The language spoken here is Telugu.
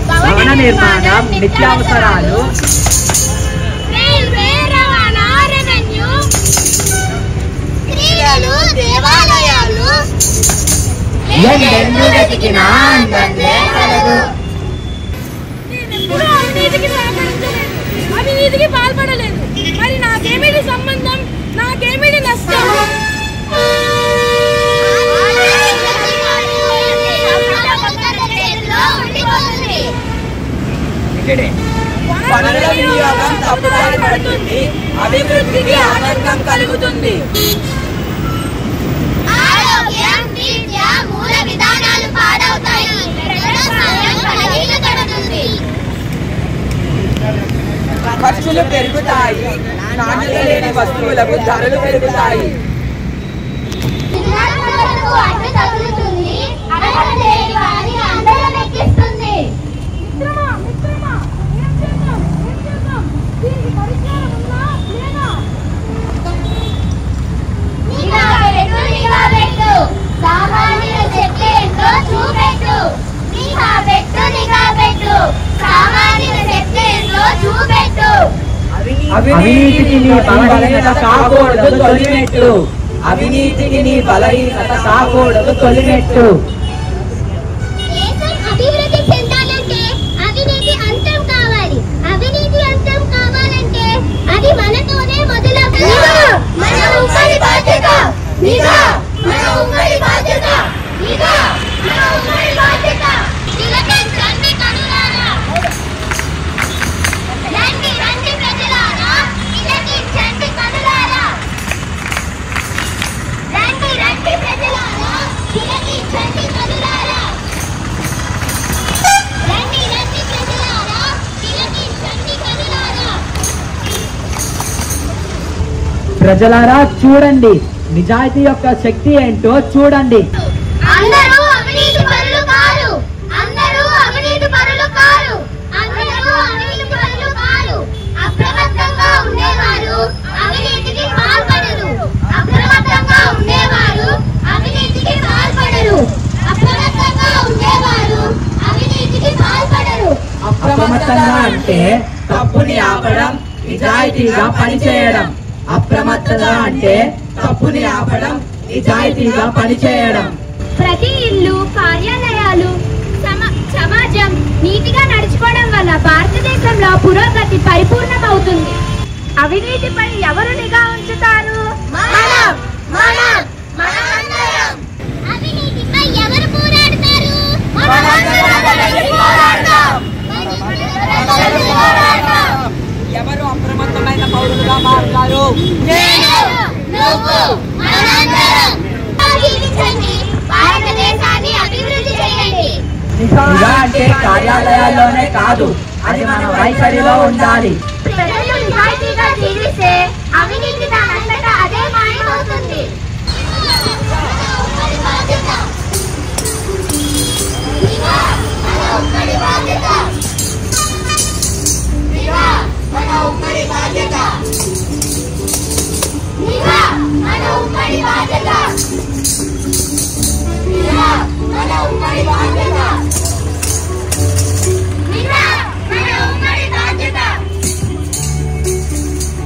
భవన నిర్మాణం, నిత్యావసరాలు, రైల్వే రవాణా, రెవెన్యూ, క్రీడలు, దేవాలయాలు, ఎందెందు వెతికినా అందందే కలదు. నేనెప్పుడూ అవినీతికి సహకరించలేదు, అవినీతికి పాల్పడలేదు. మరి నాకేమిటి సంబంధం, నాకేమిటి నష్టం? వనరుల వినియోగం తప్పుదారి పడుతుంది, అభివృద్ధికి ఆటంకం కలుగుతుంది. ఆరోగ్యం, విద్య, మూల విధానాలు పాడవుతాయి, ప్రజాస్వామ్యం కలగిలగడుతుంది. ఖర్చులు పెరుగుతాయి, నాణ్యత లేని వస్తువులకు ధరలు పెరుగుతాయి. విద్యార్థులకు అడ్డు తగులుతుంది, అర్హత లేని వారిని అందరం ఎక్కిస్తుంది. సామాన్యుల శక్తి ఏంటో చూపెట్టు, నిఘా పెట్టు, నిఘా పెట్టు, సామాన్యుల శక్తి ఏంటో చూపెట్టు. అవినీతికి నీ బలహీనత కాకూడదు తొలిమెట్టు, అవినీతికి నీ బలహీనత కాకూడదు తొలిమెట్టు. దేశం అభివృద్ధి చెందాలంటే అవినీతి అంతం కావాలి, అవినీతి అంతం కావాలంటే అది మనతోనే మొదలవ్వాలి. మన ఉమ్మడి బాధ్యత, నిఘా మన ఉమ్మడి బాధ్యత, నిఘా మన ఉమ్మడి బాధ్యత. తిలకించండి కనులారా, రండి రండి ప్రజలారా, తిలకించండి కనులారా, రండి రండి ప్రజలారా, తిలకించండి కనులారా, రండి రండి ప్రజలారా, తిలకించండి కనులారా. ప్రజలారా చూడండి, నిజాయితీ యొక్క శక్తి ఏంటో చూడండి. అందరూ అవినీతి పరులు కారు, అందరూ అవినీతి పరులు కారు, అందరూ అవినీతి పరులు కారు. అప్రమత్తంగా ఉండేవారు అవినీతికి పాల్పడరు, అప్రమత్తంగా ఉండేవారు అవినీతికి పాల్పడరు, అప్రమత్తంగా ఉండేవారు అవినీతికి పాల్పడరు. అప్రమత్తంగా అంటే తప్పుని ఆపడం, నిజాయితీగా పనిచేయడం. అప్రమత్తత అంటే తప్పుని ఆపడం, నిజాయితీగా పనిచేయడం. ప్రతి ఇల్లు, కార్యాలయాలు, సమాజం నీతిగా నడుచుకోవడం వల్ల భారతదేశంలో పురోగతి పరిపూర్ణమవుతుంది. అవినీతిపై ఎవరు నిఘా ఉంచుతారు? అవినీతిపై ఎవరు పోరాడతారు? ఎవరు అప్రమత్తమైన పౌరులుగా మారుతారు? భారతదేశాన్ని అభివృద్ధి చేయండి. నిఘా అంటే కార్యాలయాల్లోనే కాదు, అది మన వైఖరిలో ఉండాలి. ప్రజలు నిజాయితీగా జీవిస్తే అవినీతి దానంతటా అదే మాయమవుతుంది.